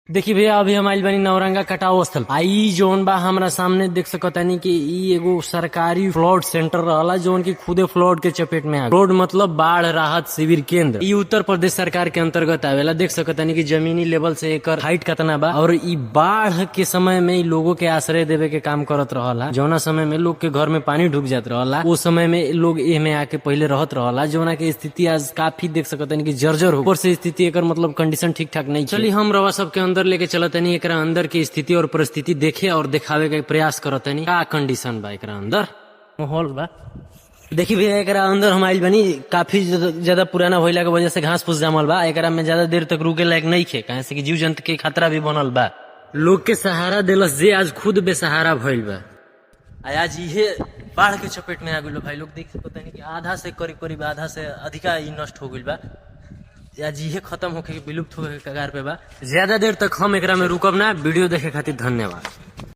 देखी भैया अभी हम आइल बानी नवरंगा कटाव स्थल आई जोन बा हमरा सामने देख सकतानी कि ई एगो सरकारी फ्लड सेंटर रहला जोन की खुदे फ्लड के चपेट में आ फ्लड मतलब बाढ़ राहत शिविर केंद्र। ई उत्तर प्रदेश सरकार के अंतर्गत आवेला। देख सकतानी कि जमीनी लेवल से एकर हाइट कितना बा और ई बाढ़ के समय में लोगों के आश्रय देवे के काम करत रहला। जौना समय में लोग के घर में पानी ढुक जात रहला उस समय में लोग एमे आके पहले रहत रहला। जौना के स्थिति आज काफी देख सकतानी कि जर्जर हो ऊपर से स्थिति एकर मतलब कंडीशन ठीक ठाक नहीं। चलिए हम रवा सबके अंदर लेके चलतनी एकरा अंदर की स्थिति और परिस्थिति देखे और दिखावे के प्रयास करतनी का कंडीशन बा एकरा अंदर माहौल बा। देखी भैया एकरा अंदर हम आइल बनी काफी ज्यादा पुराना होइला के वजह से घास फूस जामल बा। एकरा में ज्यादा देर तक रुके लायक नहीं खे काहे से कि जीव जंतु के खतरा भी बनल बा। लोग के सहारा देलस जे आज खुद बेसहारा भइल बा। आज इहे बाढ़ के चपेट में आ गइल भाई। लोग देख सकते हैं कि आधा से करीब आधा से अधिका ई नष्ट हो गइल बा। आज इहे खत्म होके विलुप्त होके कगार पे बा। ज्यादा देर तक हम एकरा में रुकब ना। वीडियो देखे खातिर धन्यवाद।